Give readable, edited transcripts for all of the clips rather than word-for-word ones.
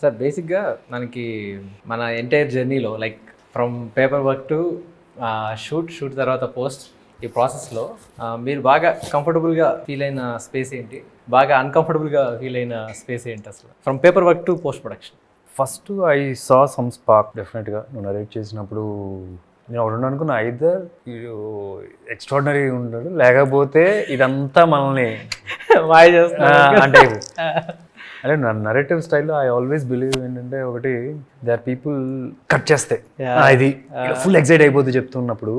Sir బేసిక్గా మనకి మన ఎంటైర్ జర్నీలో like from paper work to shoot తర్వాత పోస్ట్ ఈ ప్రాసెస్లో మీరు బాగా కంఫర్టబుల్గా ఫీల్ అయిన స్పేస్ ఏంటి, బాగా అన్కంఫర్టబుల్గా ఫీల్ అయిన స్పేస్ ఏంటి అసలు from paper work to post production? First I saw some spark డెఫినెట్గా. నువ్వు నరేట్ చేసినప్పుడు నేను ఒకటి అనుకున్నా, ఐదర్ ఎక్స్ట్రాడినరీ ఉంటాడు లేకపోతే ఇదంతా మనల్ని బాగా చేస్తా అంటే అంటే నా నరేటివ్ స్టైల్లో ఐ ఆల్వేస్ బిలీవ్ ఏంటంటే, ఒకటి దే ఆర్ పీపుల్ కట్ చేస్తే ఇది ఫుల్ ఎక్సైట్ అయిపోద్ది చెప్తున్నప్పుడు.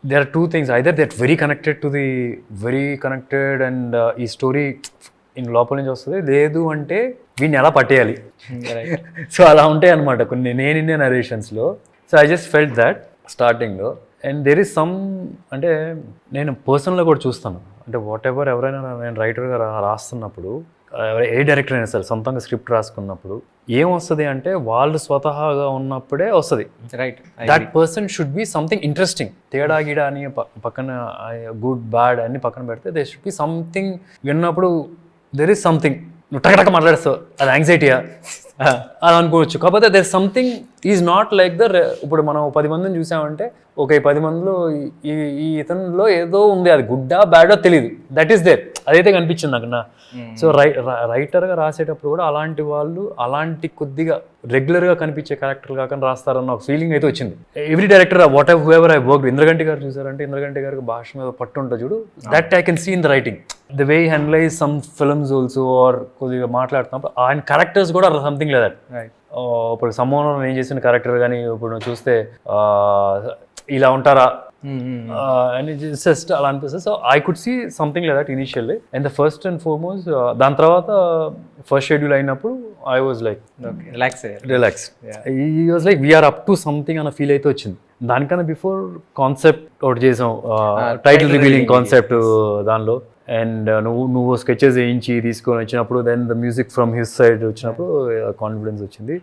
They are two things, either they are very connected and ఈ స్టోరీ ఇన్ లోపల నుంచి వస్తుంది, లేదు అంటే వీడిని ఎలా పట్టేయాలి. సో అలా ఉంటాయి అనమాట కొన్ని నేను నరేషన్స్లో. So I just felt that స్టార్టింగ్లో. అండ్ దెర్ ఈస్ సమ్, అంటే నేను పర్సనల్గా కూడా చూస్తాను, అంటే వాట్ ఎవర్ ఎవరైనా నేను రైటర్గా రాస్తున్నప్పుడు, ఏ డైరెక్టర్ అయినా సరే సొంతంగా స్క్రిప్ట్ రాసుకున్నప్పుడు ఏమొస్తుంది అంటే, వాళ్ళు స్వతహాగా ఉన్నప్పుడే వస్తుంది. Right, that person should be something interesting. తేడా గిడా అని పక్కన గుడ్ బ్యాడ్ అన్ని పక్కన పెడితే దే షుడ్ బి సంథింగ్. విన్నప్పుడు దెర్ ఈస్ సంథింగ్, నువ్వు టకటక మాట్లాడేస్తావు, అది యాంగ్జైటీయా అది అనుకోవచ్చు. కాకపోతే there something is not like ఇప్పుడు మనం 10 మందిని చూసామంటే, ఒక 10 మందిలో ఈ ఇతనిలో ఏదో ఉంది, అది గుడ్డా బ్యాడో తెలియదు, దట్ ఈస్ దేర్, అదైతే కనిపించింది నాకు. సో రైటర్గా రాసేటప్పుడు కూడా అలాంటి వాళ్ళు, అలాంటి కొద్దిగా రెగ్యులర్గా కనిపించే క్యారెక్టర్లు కాకుండా రాస్తారన్న ఒక ఫీలింగ్ అయితే వచ్చింది. Every director whatever whoever I work, Indraganti garu చూసారంటే, ఇంద్రగంటి గారికి భాష మీద పట్టు ఉంటుంది చూడు, that I can see in the writing. The way handles some films also, or కొద్దిగా మాట్లాడుతున్నప్పుడు ఆయన క్యారెక్టర్స్ కూడా సంథింగ్ లేదు. ఇప్పుడు సమ్మోహన్ నేను చేసిన క్యారెక్టర్ కానీ ఇప్పుడు నువ్వు చూస్తే ఇలా ఉంటారా అని జస్ట్ అలా అనిపిస్తుంది. So I could see something like that initially. And the first and foremost, దాని తర్వాత ఫస్ట్ షెడ్యూల్ అయినప్పుడు ఐ వాజ్ లైక్ రిలాక్స్. ఈ was like we're up to something అన్న ఫీల్ అయితే వచ్చింది. దానికన్నా బిఫోర్ కాన్సెప్ట్ ఒకటి చేసాం, టైటిల్ రివీలింగ్ కాన్సెప్ట్ దానిలో. అండ్ నువ్వు స్కెచెస్ వేయించి తీసుకొని వచ్చినప్పుడు, then the music from his side వచ్చినప్పుడు కాన్ఫిడెన్స్ వచ్చింది.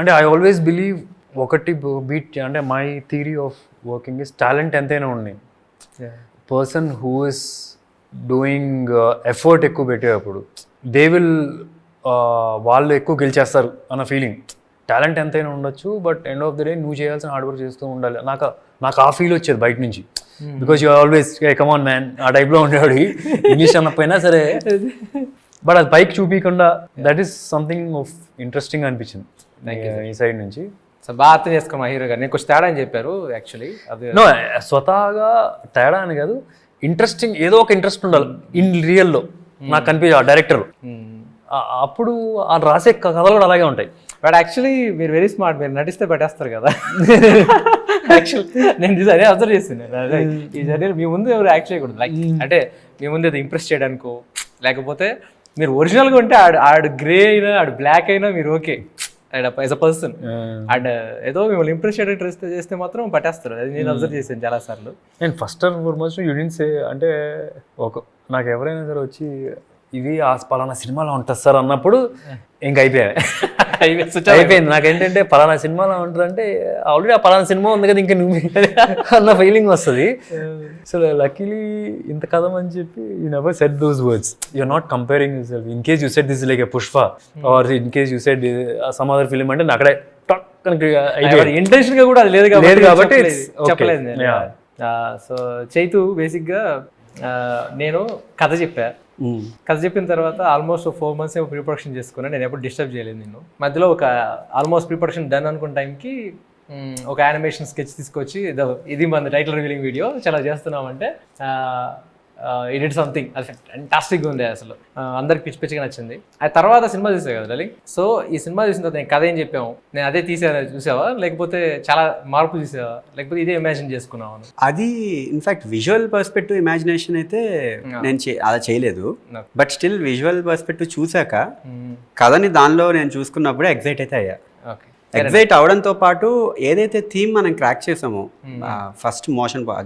అంటే ఐ ఆల్వేస్ బిలీవ్ ఒకటి బీట్, అంటే my theory of working is talent ఎంతైనా ఉన్నాయి, person who is doing effort ఎక్కువ పెట్టేటప్పుడు దే విల్ వాళ్ళు ఎక్కువ గెలిచేస్తారు అన్న ఫీలింగ్. టాలెంట్ ఎంతైనా ఉండొచ్చు, but end of the day నువ్వు చేయాల్సిన హార్డ్ వర్క్ చేస్తూ ఉండాలి. నాకు ఆ ఫీల్ వచ్చేది బయట నుంచి, because you always come on man ఆ టైప్లో ఉండేవాడు, ఇంగ్లీష్ అన్నపోయినా సరే. బట్ అది పైకి చూపించకుండా, that is something of interesting అనిపించింది ఈ సైడ్ నుంచి. సో బాగా అర్థం చేసుకున్నా హీరో గారు. నేను కొంచెం తేడా అని చెప్పారు యాక్చువల్లీ. అది నో, స్వతహాగా తేడా అని కాదు, ఇంట్రెస్టింగ్, ఏదో ఒక ఇంట్రెస్ట్ ఉండాలి ఇన్ రియల్లో నాకు కనిపించే ఆ డైరెక్టర్. అప్పుడు ఆ రాసే కథలు కూడా అలాగే ఉంటాయి. బట్ యాక్చువల్లీ మీరు వెరీ స్మార్ట్, మీరు నటిస్తే పెట్టేస్తారు కదా. యాక్చువల్లీ నేను అదే అబ్జర్వ్ చేస్తున్నాను. ఈ జర్నీ మీ ముందు ఎవరు యాక్ట్ చేయకూడదు, లైక్ అంటే మీ ముందు ఏదో ఇంప్రెస్ చేయడానికో, లేకపోతే మీరు ఒరిజినల్గా ఉంటే ఆడు గ్రే అయినా ఆడు బ్లాక్ అయినా మీరు okay and as a person. And ఏదో మిమ్మల్ని ఇంప్రెస్ చేయడానికి చేస్తే మాత్రం పట్టేస్తారు. అది నేను అబ్జర్వ్ చేశాను చాలా సార్లు. నేను ఫస్ట్ అండ్ ఫార్మోస్ట్ యూనిట్ సే, అంటే నాకు ఎవరైనా సరే వచ్చి ఇది ఆ పలానా సినిమాలో ఉంటుంది సార్ అన్నప్పుడు ఇంక అయిపోయింది. నాకేంటంటే పలానా సినిమాలో ఉంటుందంటే ఆల్రెడీ ఆ పలానా సినిమా ఉంది కదా, ఇంకా నువ్వు అన్న ఫీలింగ్ వస్తుంది. సో లక్కీలీ ఇంత కథమని చెప్పి you never set those words. You're not comparing yourself. In case you set this like a Pushpa, or in case you set some other film అంటే అక్కడే ఇంటెన్షన్ గా కూడా అది లేదు కాబట్టి చెప్పలేదు నేను. సో చైతు బేసిక్గా నేను కథ చెప్పిన తర్వాత ఆల్మోస్ట్ 4 months ఏమో ప్రీ ప్రొడక్షన్ చేసుకున్నాను. నేను ఎప్పుడు డిస్టర్బ్ చేయలేదు. నేను మధ్యలో ఒక ఆల్మోస్ట్ ప్రీ ప్రొడక్షన్ డన్ అనుకున్న టైంకి ఒక యానిమేషన్ స్కెచ్ తీసుకొచ్చి ఇది మన టైటిల్ రివీలింగ్ వీడియో చాలా చేస్తున్నామంటే ఇట్ సంథింగ్ అది ఫ్యాంటాస్టిక్గా ఉంది. అసలు అందరికి పిచ్చి పిచ్చిగా నచ్చింది. ఆ తర్వాత సినిమా చూసావు కదా డార్లింగ్. సో ఈ సినిమా చూసిన తర్వాత నేను కథ ఏం చెప్పాము, నేను అదే చూసావా, లేకపోతే చాలా మార్పు చూసావా, లేకపోతే ఇదే ఇమాజిన్ చేసుకున్నావా? అది ఇన్ఫాక్ట్ విజువల్ పర్స్పెక్టివ్ ఇమాజినేషన్ అయితే నేను అలా చేయలేదు. బట్ స్టిల్ విజువల్ పర్స్పెక్టివ్ చూసాక కథని దానిలో నేను చూసుకున్నప్పుడే ఎగ్జైట్ అయితే అయ్యా. ఎగ్జైట్ అవడంతో పాటు ఏదైతే థీమ్ మనం క్రాక్ చేసామో ఫస్ట్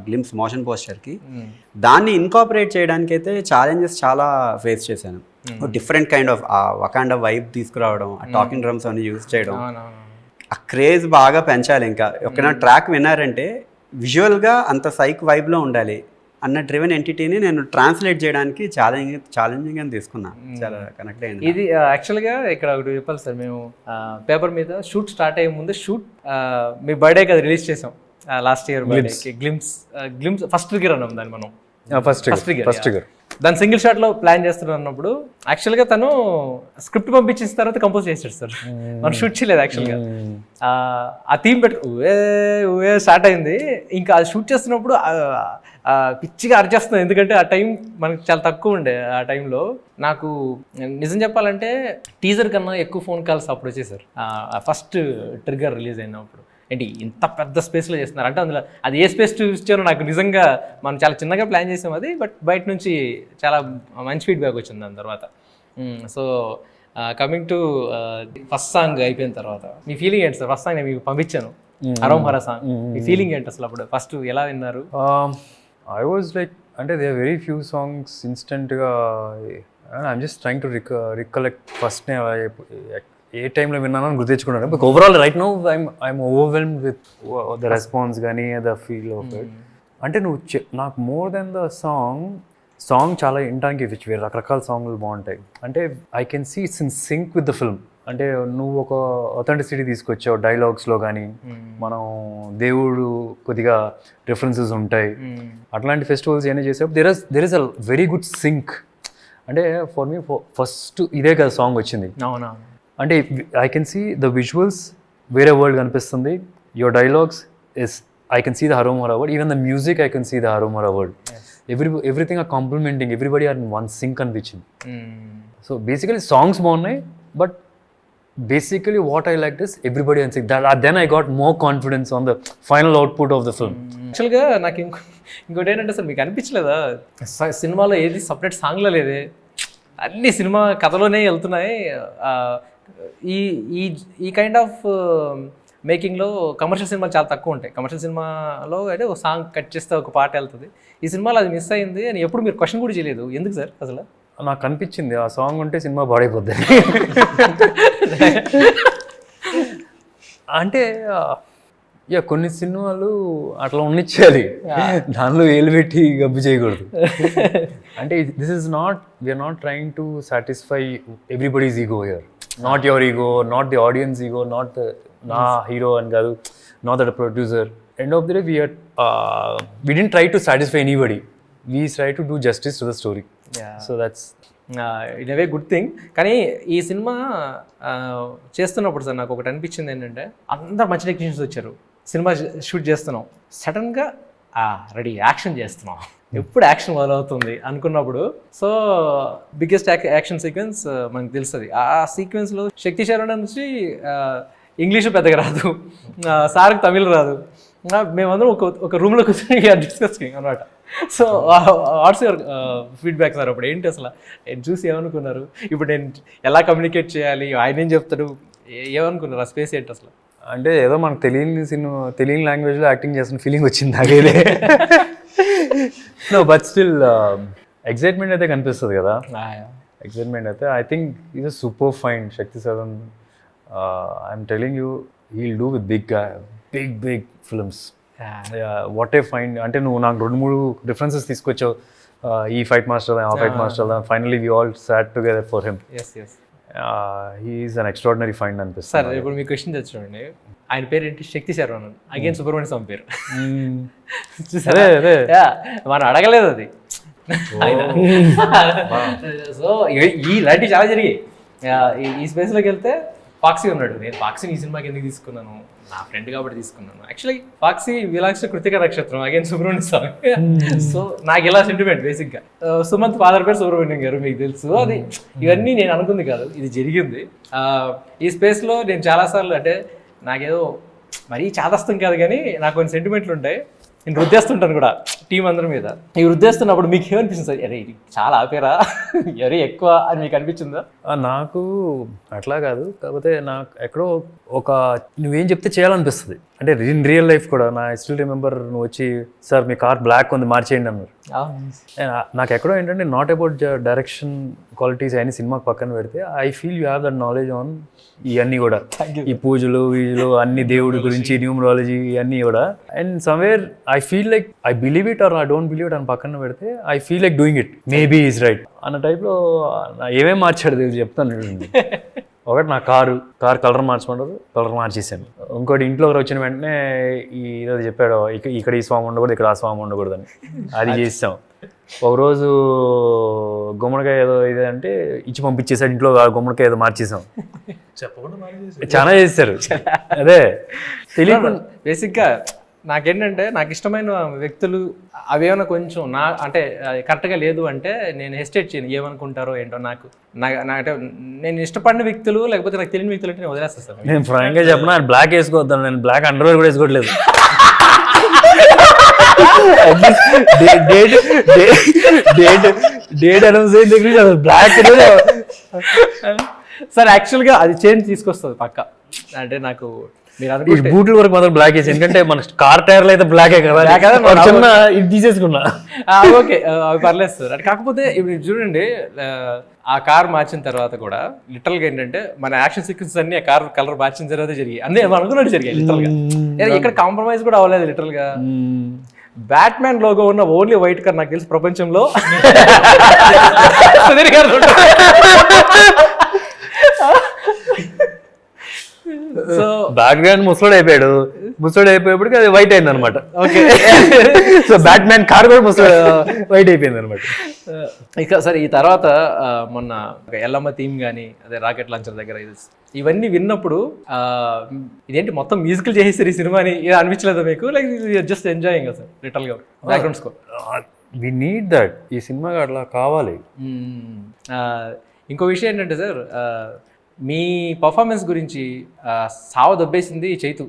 గ్లింప్స్ మోషన్ పోస్టర్కి, దాన్ని ఇన్కాపరేట్ చేయడానికి అయితే ఛాలెంజెస్ చాలా ఫేస్ చేశాను. డిఫరెంట్ కైండ్ ఆఫ్ వకాండా వైబ్ తీసుకురావడం, ఆ టాకింగ్ డ్రమ్స్ అన్ని యూజ్ చేయడం, ఆ క్రేజ్ బాగా పెంచాలి. ఇంకా ఒక ట్రాక్ విన్నారంటే విజువల్గా అంత సైక్ వైబ్లో ఉండాలి, అన్న డ్రివెన్ ఎంటిటీని నేను ట్రాన్స్లేట్ చేయడానికి ఛాలెంజింగ్ అని తీసుకున్నా. చాలా కనెక్ట్ అయింది. ఇది యాక్చువల్గా ఇక్కడ ఒకటి చెప్పాలి సార్, మేము పేపర్ మీద షూట్ స్టార్ట్ అయ్యే ముందు మీ బర్త్డే కదా రిలీజ్ చేసాం లాస్ట్ ఇయర్ బర్త్డేకి. గ్లిమ్స్ ఫస్ట్ ట్రిగర్ అన్నాం దాన్ని మనం. ఫస్ట్ ట్రిగర్ దాని సింగిల్ షాట్ లో ప్లాన్ చేస్తున్నాం అన్నప్పుడు యాక్చువల్గా తను స్క్రిప్ట్ పంపించిన తర్వాత కంపోజ్ చేసాడు సార్. మనం షూట్ చేయలేదు యాక్చువల్గా. ఆ థీమ్ ఊవే స్టార్ట్ అయింది. ఇంకా అది షూట్ చేస్తున్నప్పుడు పిచ్చిగా అర్చేస్తున్నాం, ఎందుకంటే ఆ టైం మనకి చాలా తక్కువ ఉండే. ఆ టైంలో నాకు నిజం చెప్పాలంటే టీజర్ కన్నా ఎక్కువ ఫోన్ కాల్స్ అప్పుడు వచ్చేసారు ఫస్ట్ ట్రిగర్ రిలీజ్ అయినప్పుడు. ఏంటి ఇంత పెద్ద స్పేస్లో చేస్తున్నారు అంటే అందులో అది ఏ స్పేస్ చూపించారో నాకు నిజంగా, మనం చాలా చిన్నగా ప్లాన్ చేసాం అది, బట్ బయట నుంచి చాలా మంచి ఫీడ్బ్యాక్ వచ్చింది దాని తర్వాత. So coming to first song అయిపోయిన తర్వాత మీ ఫీలింగ్ ఏంటి సార్? ఫస్ట్ సాంగ్ నేను మీకు పంపించాను, హరోం హరా సాంగ్. మీ ఫీలింగ్ ఏంటి అసలు అప్పుడు ఫస్ట్ ఎలా విన్నారు? ఐ వాజ్ లైక్, అంటే they are very few songs ఇన్స్టెంట్గా I'm just trying to recollect first ఏ టైంలో విన్నానని గుర్తించుకున్నాను. But overall right now I'm overwhelmed with the response కానీ ద ఫీల్ ఆఫ్ ఇట్. అంటే నాకు మోర్ దెన్ ద సాంగ్ చాలా వినడానికి వేరే రకరకాల సాంగ్లు బాగుంటాయి. అంటే I can see it's in sync with the film. అంటే నువ్వు ఒక అథెంటిసిటీ తీసుకొచ్చావు డైలాగ్స్లో కానీ, మనం దేవుడు కొద్దిగా రిఫరెన్సెస్ ఉంటాయి. అట్లాంటి ఫెస్టివల్స్ ఏమైనా చేసేప్పుడు there is a very good sync. అంటే ఫర్ మీ ఫస్ట్ ఇదే కదా సాంగ్ వచ్చింది. అవునా? అంటే I can see the visuals, వేరే వరల్డ్ కనిపిస్తుంది. Your dialogues is I can see the Harom Hara word. Even the music I can see the Harom Hara word. Everything are complementing, everybody are in one sync అనిపించింది. So basically songs బాగున్నాయి, but basically what I liked is everybody and saying that then I got more confidence on the final output of the film. యాక్చువల్గా నాకు ఇంకోటి ఏంటంటే sir, మీకు అనిపించలేదా సినిమాలో ఏది సపరేట్ సాంగ్లో లేదే, అన్ని సినిమా కథలోనే వెళ్తున్నాయి. ఈ కైండ్ ఆఫ్ మేకింగ్లో కమర్షియల్ సినిమాలు చాలా తక్కువ ఉంటాయి. కమర్షియల్ సినిమాలో అంటే ఒక సాంగ్ కట్ చేస్తే ఒక పాట వెళ్తుంది. ఈ సినిమాలో అది మిస్ అయింది అని ఎప్పుడు మీరు క్వశ్చన్ కూడా చేయలేదు, ఎందుకు సార్? అసలు నాకు అనిపించింది ఆ సాంగ్ ఉంటే సినిమా బాడైపోద్ది. అంటే కొన్ని సినిమాలు అట్లా ఉండిచ్చేయాలి, దానిలో ఏలు పెట్టి గబ్బు చేయకూడదు. అంటే we're not trying to satisfy everybody's ego here. Not your ego, not the audience ego, not నా హీరో అని కాదు, not that producer. End of the day we didn't try to satisfy anybody. We try to do justice to the story. So that's in a way good thing. కానీ ఈ cinema చేస్తున్నప్పుడు sir నాకు ఒకటి అనిపించింది ఏంటంటే, అందరు మంచి టెక్నీషియన్స్ వచ్చారు, సినిమా షూట్ చేస్తున్నాం, సడన్గా రెడీ యాక్షన్ చేస్తున్నాం, ఎప్పుడు యాక్షన్ మొదలవుతుంది అనుకున్నప్పుడు, సో బిగ్గెస్ట్ యాక్షన్ సీక్వెన్స్ మనకు తెలుస్తుంది. ఆ సీక్వెన్స్లో శక్తి శరణ నుంచి ఇంగ్లీషు పెద్దగా రాదు, సార్కి తమిళ్ రాదు, మేమందరం ఒక రూమ్లో కూర్చొని డిస్కసింగ్ అనమాట. So what's your feedback sir? అప్పుడు ఏంటి అసలు చూసి ఏమనుకున్నారు? ఇప్పుడు నేను ఎలా కమ్యూనికేట్ చేయాలి, ఆయన ఏం చెప్తాడు, ఏమనుకున్నారు? ఆ స్పేస్ ఏంటి అసలు? అంటే ఏదో మనకు తెలియని లాంగ్వేజ్లో యాక్టింగ్ చేస్తున్న ఫీలింగ్ వచ్చింది నాకేదే. నో బట్ స్టిల్ ఎక్సైట్మెంట్ అయితే కనిపిస్తుంది కదా. ఎక్సైట్మెంట్ అయితే I think is a super fine శక్తి సదన్. I'm telling you, he'll do with big films. What a fine. అంటే నువ్వు నాకు 2-3 రిఫరెన్సెస్ తీసుకొచ్చావు, ఈ ఫైట్ మాస్టర్, ఆ fight master. Finally we all sat together for him. He is an extraordinary find అనిపిస్తుంది. Sir ఇప్పుడు మీ క్వశ్చన్ తెచ్చుకోండి, ఆయన పేరు ఏంటి? శక్తి శర్వణ్, అగైన్ సుబ్రహ్మణ్య స్వామి పేరు. మనం అడగలేదు అది. సో ఇలాంటివి చాలా జరిగాయి. ఈ స్పేస్లోకి వెళ్తే ఫాక్సీ ఉన్నాడు. నేను ఫాక్సీని ఈ సినిమాకి ఎందుకు తీసుకున్నాను, నా ఫ్రెండ్ కాబట్టి తీసుకున్నాను. యాక్చువల్లీ ఫాక్సీ విలాక్ష కృతిక నక్షత్రం, అగైన్ సుబ్రహ్మణ్య స్వామి. సో నాకు ఇలా సెంటిమెంట్ బేసిక్గా. సుమంత్ ఫాదర్ పేరు సుబ్రహ్మణ్యం గారు, మీకు తెలుసు. అది ఇవన్నీ నేను అనుకుంది కాదు, ఇది జరిగింది. ఈ స్పేస్లో నేను చాలాసార్లు, అంటే నాకేదో మరీ చాదస్తం కాదు కానీ నాకు కొన్ని సెంటిమెంట్లు ఉంటాయి. నేను వృద్ధేస్తుంటాను కూడా టీం అందరి మీద. ఈ వృద్ధేస్తున్నప్పుడు మీకు ఏమనిపిస్తుంది సార్? అరే ఇది చాలా ఆపేరా, ఎవరి ఎక్కువ అని మీకు అనిపించిందా? నాకు అట్లా కాదు, కాకపోతే నాకు ఎక్కడో ఒక నువ్వేం చెప్తే చేయాలనిపిస్తుంది. అంటే ఇన్ రియల్ లైఫ్ కూడా నా స్టిల్ రిమెంబర్ నువ్వు వచ్చి సార్ మీ కార్ బ్లాక్ ఉంది మార్చేయండి అన్నారు. నాకు ఎక్కడో ఏంటంటే నాట్ అబౌట్ డైరెక్షన్ క్వాలిటీస్ అయిన సినిమాకి పక్కన పెడితే I feel you have that knowledge on ఇవన్నీ కూడా, ఈ పూజలు వీజులు అన్ని దేవుడి గురించి న్యూమరాలజీ ఇవన్నీ కూడా. And somewhere I feel like I believe it or I don't believe it అని పక్కన పెడితే I feel like doing it maybe is right అన్న టైప్లో ఏమేమి మార్చాడు తెలిసి చెప్తాను. ఒకటి నా కార్ కలర్ మార్చమంటారు, కలర్ మార్చేసాను. ఇంకోటి ఇంట్లో వచ్చిన వెంటనే ఈరోజు చెప్పాడు ఇక్కడ ఈ స్వామి ఉండకూడదు, ఇక్కడ ఆ స్వామి ఉండకూడదు అని, అది చేసాం. ఒకరోజు గుమ్మడికాయ ఏదో ఇదే అంటే ఇచ్చి పంపించేసాడు, ఇంట్లో గుమ్మడికాయ ఏదో మార్చేసాం. చాలా చేస్తారు అదే తెలియకుండా. బేసిక్గా నాకేంటంటే నాకు ఇష్టమైన వ్యక్తులు అవేమైనా కొంచెం అంటే కరెక్ట్గా లేదు అంటే నేను హెసిటేట్ చేయను, ఏమనుకుంటారో ఏంటో. నాకు అంటే నేను ఇష్టపడిన వ్యక్తులు లేకపోతే నాకు తెలియని వ్యక్తులు అంటే నేను వదిలేస్తాను. నేను ఫ్రాంక్గా చెప్పిన బ్లాక్ వేసుకోవద్దాను, నేను బ్లాక్ అండర్వేర్ కూడా వేసుకోవట్లేదు. డేట్ అనౌన్స్ అయిన దగ్గర బ్లాక్ సార్ యాక్చువల్గా అది చేంజ్ తీసుకొస్తుంది పక్క. అంటే నాకు బూట్ల వరకు మాత్రం బ్లాక్ వేసి, ఎందుకంటే మన కార్ టైర్లు అయితే బ్లాకే కదా, చిన్న ఇది తీసేసుకున్నా. ఓకే అవి పర్లేదు సార్. అంటే కాకపోతే ఇప్పుడు చూడండి, ఆ కార్ మార్చిన తర్వాత కూడా లిటరల్ గా ఏంటంటే మన యాక్షన్ సీక్వెన్స్ అన్ని ఆ కార్ కలర్ మార్చిన తర్వాత జరిగాయి, అన్నీ అనుకున్నట్టు జరిగాయి లిటరల్ గా. ఇక్కడ కాంప్రమైజ్ కూడా అవ్వలేదు లిటరల్ గా. బ్యాట్మ్యాన్ లోగో ఉన్న ఓన్లీ వైట్ కార్ నాకు తెలిసి ప్రపంచంలో సుధీర్ గారు. సో బ్యాక్గ్రౌండ్ ముసలోడు అయిపోయేప్పటికి అది వైట్ అయింది అనమాట. ఓకే, సో బ్యాట్మ్యాన్ కార్ కూడా ముసలోడు వైట్ అయిపోయింది అనమాట. ఇక సరే ఈ తర్వాత మొన్న ఎల్లమ్మ థీమ్ కానీ అదే రాకెట్ లాంచర్ దగ్గర ఇవన్నీ విన్నప్పుడు ఇదేంటి మొత్తం మ్యూజికల్ చేసేసారు ఈ సినిమాని అనిపించలేదా మీకు? Like just enjoying sir literal గా background score. We need that, ఈ సినిమాకి అట్లా కావాలి. ఇంకో విషయం ఏంటంటే సార్, మీ పర్ఫార్మెన్స్ గురించి సావ దొబ్బేసింది చైతు.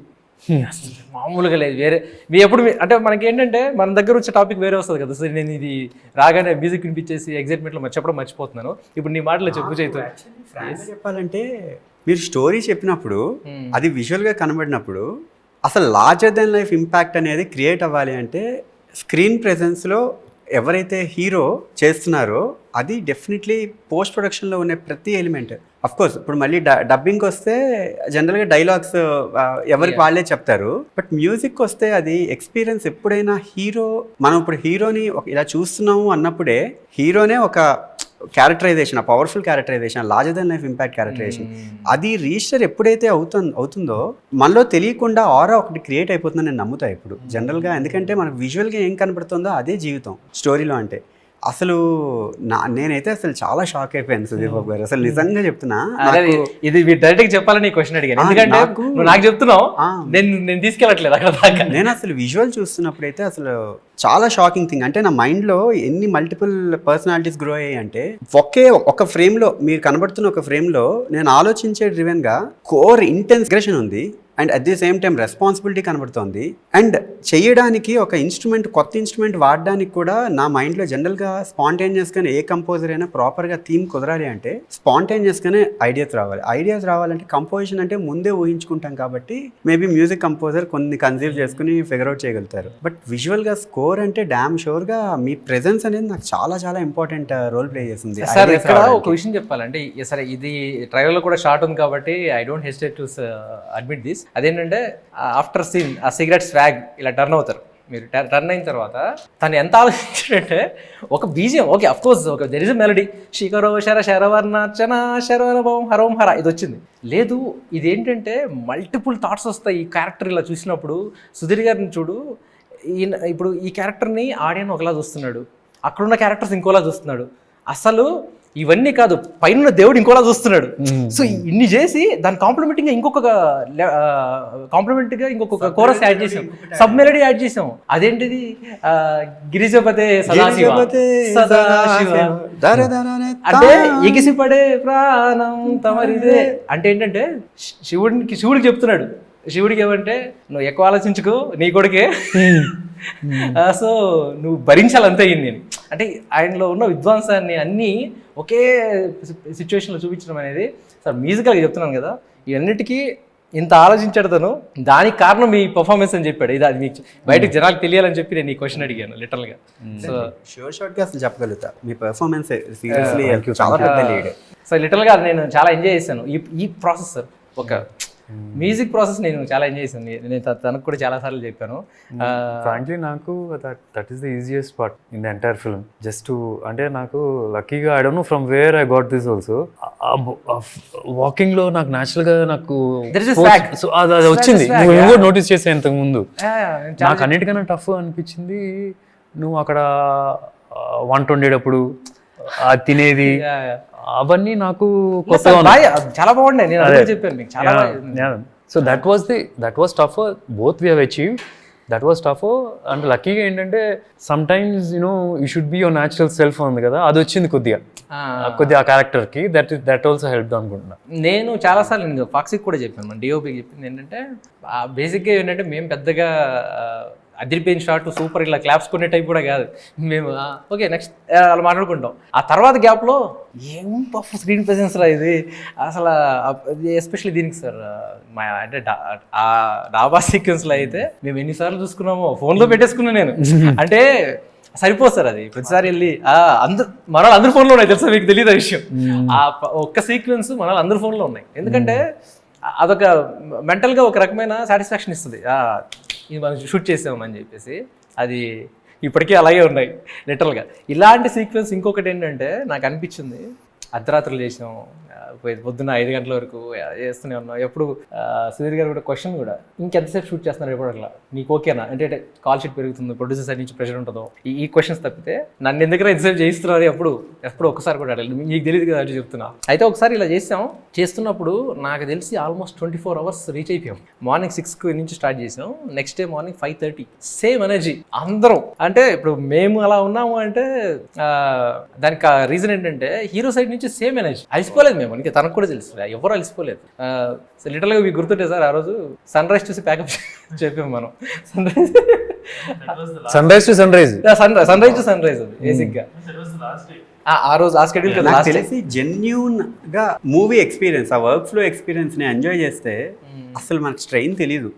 మామూలుగా లేదు. వేరే మీ ఎప్పుడు అంటే మనకి ఏంటంటే మన దగ్గర వచ్చే టాపిక్ వేరే వస్తుంది కదా సార్. నేను ఇది రాగానే మ్యూజిక్ వినిపించేసి ఎగ్జైట్మెంట్లో చెప్పడం మర్చిపోతున్నాను. ఇప్పుడు నీ మాటలో చెప్పు చైతు. చెప్పాలంటే మీరు స్టోరీ చెప్పినప్పుడు అది విజువల్గా కనబడినప్పుడు అసలు లార్జర్ దెన్ లైఫ్ ఇంపాక్ట్ అనేది క్రియేట్ అవ్వాలి అంటే స్క్రీన్ ప్రెజెన్స్లో ఎవరైతే హీరో చేస్తున్నారో అది డెఫినెట్లీ పోస్ట్ ప్రొడక్షన్లో ఉన్న ప్రతి ఎలిమెంట్. అఫ్కోర్స్ ఇప్పుడు మళ్ళీ డబ్బింగ్కి వస్తే జనరల్గా డైలాగ్స్ ఎవరికి వాళ్ళే చెప్తారు, బట్ మ్యూజిక్ వస్తే అది ఎక్స్పీరియన్స్. ఎప్పుడైనా మనం ఇప్పుడు హీరోని ఇలా చూస్తున్నాము అన్నప్పుడే హీరోనే ఒక characterization, powerful characterization, larger than life impact characterization, అది రిజిస్టర్ ఎప్పుడైతే అవుతుందో మనలో తెలియకుండా ఆరా ఒకటి క్రియేట్ అయిపోతుందని నేను నమ్ముతా ఇప్పుడు జనరల్గా. ఎందుకంటే మనకు విజువల్గా ఏం కనబడుతుందో అదే జీవితం స్టోరీలో. అంటే అసలు నేనైతే అసలు చాలా షాక్ అయిపోయాను సుధీర్ బాబు గారు, అసలు నిజంగా చెప్తున్నా. ఇది డైరెక్ట్ చెప్పాలని క్వశ్చన్ అడిగాను, ఎందుకంటే నాకు చెప్తున్నావు, నేను తీసుకెళ్ళట్లేదు అక్కడ దాకా. నేను అసలు విజువల్ చూస్తున్నప్పుడు అయితే అసలు చాలా షాకింగ్ థింగ్. అంటే నా మైండ్లో ఎన్ని మల్టిపుల్ పర్సనాలిటీస్ గ్రో అయ్యాయి అంటే ఒక ఫ్రేమ్లో మీరు కనబడుతున్న ఒక ఫ్రేమ్లో నేను ఆలోచించే డ్రివెన్గా కోర్ ఇంటెన్స్ అగ్రెషన్ ఉంది, and at the same time responsibility కనబడుతోంది. అండ్ చేయడానికి ఒక కొత్త ఇన్స్ట్రుమెంట్ వాడడానికి కూడా నా మైండ్లో జనరల్గా స్పాంటేనియస్గానే ఏ కంపోజర్ అయినా ప్రాపర్గా థీమ్ కుదరాలి అంటే స్పాంటేనియస్గానే ఐడియాస్ రావాలంటే కంపోజిషన్ అంటే ముందే ఊహించుకుంటాం కాబట్టి మేబీ మ్యూజిక్ కంపోజర్ కొన్ని కన్సీవ్ చేసుకుని ఫిగర్ అవుట్ చేయగలుగుతారు. బట్ విజువల్గా స్కోర్ అంటే డామ్ షూర్గా మీ ప్రెజెన్స్ అనేది నాకు చాలా చాలా ఇంపార్టెంట్ రోల్ ప్లే చేస్తుంది. సార్ ఇక్కడ ఒక విషయం చెప్పాలంటే, సరే ఇది ట్రైలర్లో కూడా షార్ట్ ఉంది కాబట్టి I don't hesitate to admit this. అదేంటంటే ఆఫ్టర్ సీన్ ఆ సిగరెట్ స్వాగ్ ఇలా టర్న్ అవుతారు. మీరు టర్న్ అయిన తర్వాత తను ఎంత ఆలోచించాడంటే ఒక బీజియం, ఓకే అఫ్ కోర్స్ ఒక దెర్ ఇస్ ఎ మెలడీ, శిఖరో శర శరవర్ణర్చన శరవరభం హరోం హర, ఇది వచ్చింది. లేదు ఇదేంటంటే మల్టిపుల్ థాట్స్ వస్తాయి ఈ క్యారెక్టర్ ఇలా చూసినప్పుడు. సుధీర్ గారిని చూడు, ఇప్పుడు ఈ క్యారెక్టర్ని ఆడియన్ ఒకలా చూస్తున్నాడు, అక్కడున్న క్యారెక్టర్స్ ఇంకోలా చూస్తున్నాడు. అసలు ఇవన్నీ కాదు, పైన దేవుడు ఇంకోలా చూస్తున్నాడు. సో ఇన్ని చేసి దాని కాంప్లిమెంటింగ్ ఇంకొక కోరస్ యాడ్ చేసాం, సబ్ మెలడీ యాడ్ చేసాం. అదేంటిది గిరిజపతే సదాశివ అంటే ఎగిసిపడే ప్రాణం తమరిదే అంటే ఏంటంటే శివుడికి చెప్తున్నాడు. శివుడికి ఏమంటే నువ్వు ఎక్కువ ఆలోచించుకో, నీ కొడుకే, సో నువ్వు భరించాలంతే అయింది నేను. అంటే ఆయనలో ఉన్న విద్వాంసాన్ని అన్నీ ఒకే సిచ్యువేషన్లో చూపించడం అనేది సార్ మ్యూజికల్గా చెప్తున్నాను కదా. ఇవన్నిటికీ ఇంత ఆలోచించాడు తను, దానికి కారణం మీ పర్ఫార్మెన్స్ అని చెప్పాడు. ఇది అది మీకు బయటకు జనాలకు తెలియాలని చెప్పి నేను ఈ క్వశ్చన్ అడిగాను లిటరల్ గా. సో షార్ట్ గా అసలు చెప్పగలుగుతా మీ పర్ఫార్మెన్స్ సీరియస్లీ చాలా పెద్ద లీడ్. సో లిటరల్ గా నేను చాలా ఎంజాయ్ చేశాను ఈ ప్రాసెస్. ఒక మ్యూజిక్ ప్రాసెస్ నేను చాలా ఎంజాయ్ చేశాను. నేను తనకు కూడా చాలా సార్లు చెప్పాను. ఫ్రాంక్లీ నాకు that is the easiest part in the entire film. Just అంటే నాకు లక్కీగా I don't know from where I got this also. Walking లో నాకు న్యాచురల్ గా నాకు అది వచ్చింది. నువ్వు కూడా నోటీస్ చేసా ఇంతకు ముందు. నాకు అన్నిటికన్నా టఫ్ అనిపించింది నువ్వు అక్కడ వంట వండేటప్పుడు తినేది అవన్నీ నాకు చాలా బాగున్నాయి. నేను అదే చెప్పాను మీకు చాలా. So that was tough. Both we have achieve. That was tough. And లక్కీగా ఏంటంటే some times you know you should be your natural self ఉంది కదా, అది వచ్చింది కొద్దిగా ఆ క్యారెక్టర్కి. దట్ ఆల్సో హెల్ప్ అనుకుంటున్నా. నేను చాలాసార్లు నేను ఫాక్సీకి కూడా చెప్పాను, మన డిఓపికి చెప్పింది ఏంటంటే బేసిక్గా ఏంటంటే మేము పెద్దగా అదిరిపోయిన షాట్ సూపర్ ఇలా క్లాప్స్ కొనే టైప్ కూడా కాదు. మేము ఓకే నెక్స్ట్ అలా మాట్లాడుకుంటాం. ఆ తర్వాత గ్యాప్లో ఏం పఫ్ స్క్రీన్ ప్రెజెన్స్ రా ఇది అసలు, ఎస్పెషల్లీ దీనికి సార్ మా అంటే ఆ డాబా సీక్వెన్స్లో అయితే మేము ఎన్నిసార్లు చూసుకున్నామో ఫోన్లో పెట్టేసుకున్నాను నేను. అంటే సరిపోదు సార్ అది ప్రతిసారి వెళ్ళి మన అందరి ఫోన్లో ఉన్నాయి తెలుసా, మీకు తెలియదు ఆ విషయం. ఆ ఒక్క సీక్వెన్స్ మన అందరి ఫోన్లో ఉన్నాయి. ఎందుకంటే అదొక మెంటల్గా ఒక రకమైన సాటిస్ఫాక్షన్ ఇస్తుంది. ఇది మనం షూట్ చేసామని చెప్పేసి. అది ఇప్పటికీ అలాగే ఉన్నాయి లిటరల్గా. ఇలాంటి సీక్వెన్స్ ఇంకొకటి ఏంటంటే నాకు అనిపించింది, అర్ధరాత్రులు చేసాం, పొద్దున్న 5 గంటల వరకు చేస్తూనే ఉన్నాం. ఎప్పుడు సుధీర్ గారు కూడా క్వశ్చన్ కూడా ఇంకెంతసేపు షూట్ చేస్తున్నారు ఎప్పుడు అట్లా, నీకు ఓకేనా అంటే కాల్ షీట్ పెరుగుతుంది, ప్రొడ్యూసర్ సైడ్ నుంచి ప్రెషర్ ఉంటుందో, ఈ క్వశ్చన్స్ తప్పితే నన్ను ఎందుకు ఎంతసేపు చేయిస్తున్నారు ఎప్పుడు ఒక్కసారి కూడా అడగలేదు. మీకు తెలియదు కదా అని చెప్తున్నా. అయితే ఒకసారి ఇలా చేస్తున్నప్పుడు నాకు తెలిసి ఆల్మోస్ట్ 24 hours రీచ్ అయిపోయాం. మార్నింగ్ 6 నుంచి స్టార్ట్ చేసాం, next day morning 5:30. Same energy అందరం. అంటే ఇప్పుడు మేము అలా ఉన్నాము అంటే దానికి రీజన్ ఏంటంటే హీరో సైడ్ నుంచి సేమ్ ఎనర్జీ. అలసిపోలేదు మేము, ఇంకా తనకు కూడా తెలుసు, ఎవరు అలసిపోలేదు. లిటరల్గా మీకు గుర్తుంటే సార్ ఆ రోజు సన్ రైజ్ చూసి ప్యాకప్ చెప్పాము మనం. Sunrise to sunrise బేసిక్గా ఆ రోజు ఆ స్కెడ్యూల్ తెలిసి జెన్యూన్ గా మూవీ ఎక్స్పీరియన్స్, ఆ వర్క్ ఫ్లో ఎక్స్పీరియన్స్ ని ఎంజాయ్ చేస్తే అసలు మనకు స్ట్రెయిన్ తెలీదు.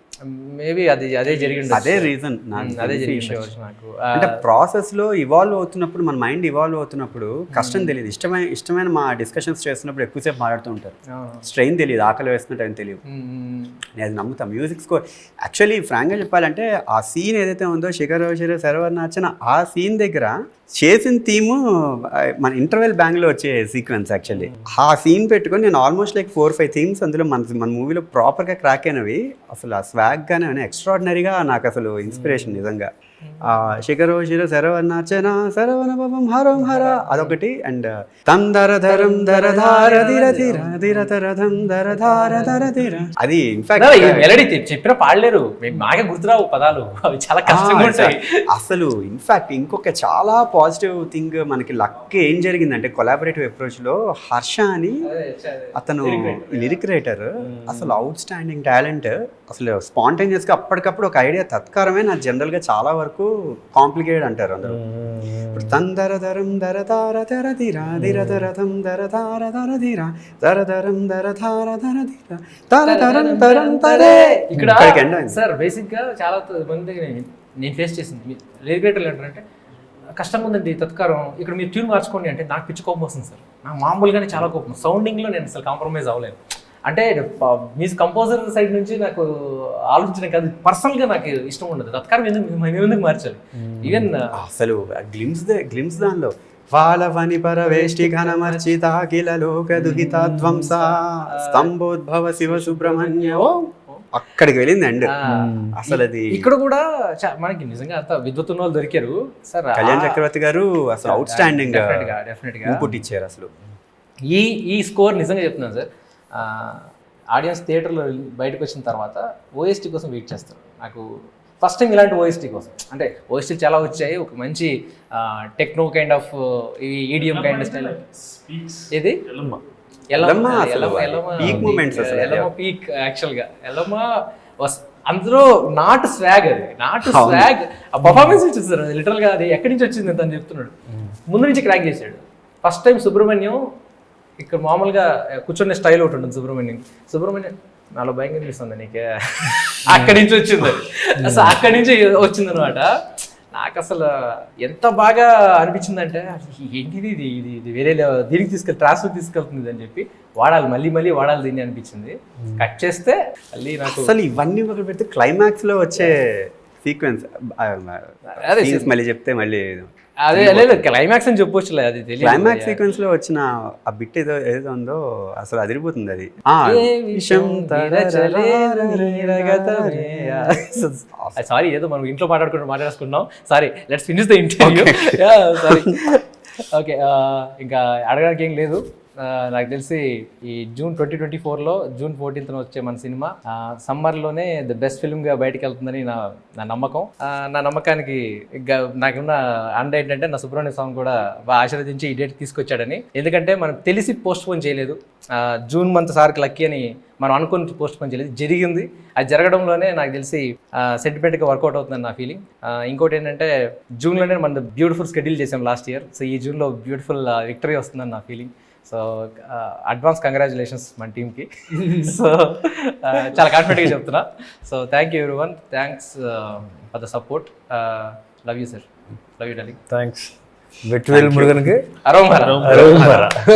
మేబీ అదే జరిగింది, అదే రీజన్ అదే జరిగింది నాకు. అంటే ప్రాసెస్ లో ఇవాల్వ్ అవుతున్నప్పుడు, మన మైండ్ ఇవాల్వ్ అవుతున్నప్పుడు కష్టం తెలియదు. ఇష్టమైన మా డిస్కషన్స్ చేస్తున్నప్పుడు ఎక్కువసేపు మాట్లాడుతూ ఉంటారు, స్ట్రెయిన్ తెలియదు, ఆకలి వేస్తున్న టైం తెలియదు. నేను అది నమ్ముతాను. మ్యూజిక్ స్కోర్ యాక్చువల్లీ ఫ్రాంక్గా చెప్పాలంటే ఆ సీన్ ఏదైతే ఉందో శిఖర్ శరవర్ణాచన, ఆ సీన్ దగ్గర చేసిన థీము మన ఇంటర్వెల్ బ్యాంగ్లో వచ్చే సీక్వెన్స్. యాక్చువల్లీ ఆ సీన్ పెట్టుకొని నేను ఆల్మోస్ట్ లైక్ 4-5 థీమ్స్ అందులో మన మూవీలో ప్రాపర్గా క్రాక్ అయినవి. అసలు ఆ స్వాగ్ గానే ఎక్స్ట్రాడినరీగా నాకు అసలు ఇన్స్పిరేషన్ నిజంగా. శిఖరో శిర శరవన్నాచన శరవణ పవం హరం హర అదొకటి. అండ్ తందరధరం ధరధార ధిర ధిర ధిరతరధం ధరధార ధర ధిర, అది ఇన్ఫాక్ట్ మెలడీ చెప్పిన పాడలేరు, మాకే గుర్తురావు పదాలు, అవి చాలా కష్టంగా ఉంటాయి అసలు. ఇన్ఫాక్ట్ ఇంకొక చాలా పాజిటివ్ థింగ్ మనకి లక్ ఏం జరిగిందంటే కొలాబరేటివ్ అప్రోచ్ లో హర్ష అని అతను లిరిక్ రైటర్, అసలు అవుట్ స్టాండింగ్ టాలెంట్. అసలు స్పాంటేనియస్ గా అప్పటికప్పుడు ఒక ఐడియా తత్కారమే. నాకు జనరల్ గా చాలా వరకు కాంప్లికేటెడ్ అంటారు అందరూ. ఇప్పుడు తందరధరం ధరధార ధర ధిర ధిరధరధం ధరధార ధర ధిర ధరధరం ధరధార ధర ధిర ధరధరం ధరం తరే. ఇక్కడ సార్ బేసిక్ గా చాలా మంది నేను ఫేస్ చేసింది లిరిక్ రైటర్లు ఏంటంటే కష్టంగా ఉందండి తత్కారం, ఇక్కడ మీరు ట్యూన్ మార్చుకోండి అంటే నాకు పిచ్చి కోపం వస్తుంది సార్. నాకు మామూలుగానే చాలా కోపం. సౌండింగ్లో నేను అసలు కాంప్రమైజ్ అవ్వలేను. అంటే మ్యూజిక్ కంపోజర్ సైడ్ నుంచి నాకు ఆలోచించడం కాదు, పర్సనల్గా నాకు ఇష్టం ఉండదు తత్కారం. ఎందుకు మార్చాలి? ఈవెన్ అసలు గ్లిమ్స్ దానిలో వాలవని పరవేష్టి ఘనమర్చితాఖిల లోక దుహిత ధ్వంస స్తంభోద్భవ శివ సుబ్రహ్మణ్య అక్కడికి వెళ్ళింది. అండ్ అసలు అది ఇక్కడ కూడా మనకి నిజంగా అంత విద్వత్తున్న వాళ్ళు దొరికారు సార్. కళ్యాణ్ చక్రవర్తి గారు అసలు అవుట్ స్టాండింగ్ డెఫినెట్గా పుట్టించారు అసలు. ఈ స్కోర్ నిజంగా చెప్తున్నాను సార్, ఆడియన్స్ థియేటర్లో బయటకు వచ్చిన తర్వాత ఓఎస్టీ కోసం వెయిట్ చేస్తారు. నాకు ఫస్ట్ టైం ఇలాంటి ఓఎస్టీ కోసం, అంటే ఓఎస్టీ చాలా వచ్చాయి, ఒక మంచి techno kind of ఈడియం kind style. ఇది పీక్ యాక్చువల్గా ఎల్లమ్మ అందులో నాటు స్వాగ్, అది నాటు స్వాగ్ పర్ఫార్మెన్స్ ఇచ్చింది సార్. లిటరల్గా అది ఎక్కడి నుంచి వచ్చింది అని చెప్తున్నాడు, ముందు నుంచి క్రాక్ చేశాడు. ఫస్ట్ టైం సుబ్రహ్మణ్యం ఇక్కడ మామూలుగా కూర్చునే స్టైల్ ఒకటి ఉంటుంది. సుబ్రహ్మణ్యం నాలో భయం కనిపిస్తుంది నీకే. అక్కడి నుంచి వచ్చింది, అసలు అక్కడి నుంచి వచ్చింది అనమాట. నాకు అసలు ఎంత బాగా అనిపించిందంటే ఏంటిది ఇది ఇది ఇది వేరే దీనికి ట్రాన్స్ఫర్ తీసుకెళ్తుంది అని చెప్పి వాడాలి, మళ్ళీ మళ్ళీ వాడాలి దీన్ని అనిపించింది. కట్ చేస్తే మళ్ళీ నాకు అసలు ఇవన్నీ ఒకటి పెడితే క్లైమాక్స్ లో వచ్చే సీక్వెన్స్ మళ్ళీ చెప్తే మళ్ళీ అదే లేదు క్లైమాక్స్ అని చెప్పొచ్చులే, అది తెలియదు. క్లైమాక్స్ సీక్వెన్స్ లో వచ్చిన ఆ బిట్ ఏదో ఉందో అసలు అదిరిపోతుంది అది. సారీ ఏదో మనం ఇంట్లో మాట్లాడుకున్నాం. Sorry, let's finish the interview. Sorry, okay. ఇంకా అడగడానికి ఏం లేదు. నాకు తెలిసి ఈ June 2024లో June 14th వచ్చే మన సినిమా సమ్మర్లోనే ద బెస్ట్ ఫిల్మ్గా బయటకు వెళ్తుందని నా నమ్మకం. నా నమ్మకానికి నాకున్న అండ ఏంటంటే నా సుబ్రహ్మణ్య స్వామి కూడా బాగా ఆశీర్వదించి ఈ డేట్ తీసుకొచ్చాడని. ఎందుకంటే మనం తెలిసి పోస్ట్ పోన్ చేయలేదు, జూన్ మంత్ సార్కి లక్కీ అని మనం అనుకుని పోస్ట్ పోన్ చేయలేదు, జరిగింది. అది జరగడంలోనే నాకు తెలిసి సెంటిమెంట్గా వర్కౌట్ అవుతుందని నా ఫీలింగ్. ఇంకోటి ఏంటంటే జూన్లోనే మనం బ్యూటిఫుల్ షెడ్యూల్ చేసాం లాస్ట్ ఇయర్. సో ఈ జూన్లో బ్యూటిఫుల్ విక్టరీ వస్తుందని నా ఫీలింగ్. సో అడ్వాన్స్ కంగ్రాచులేషన్స్ మన టీమ్కి. సో చాలా కాన్ఫిడెంట్గా చెప్తున్నా. So thank you everyone, thanks for the support. Love you sir, love you darling. Thanks. Vetrivel మురుగన్కి అరోమరా.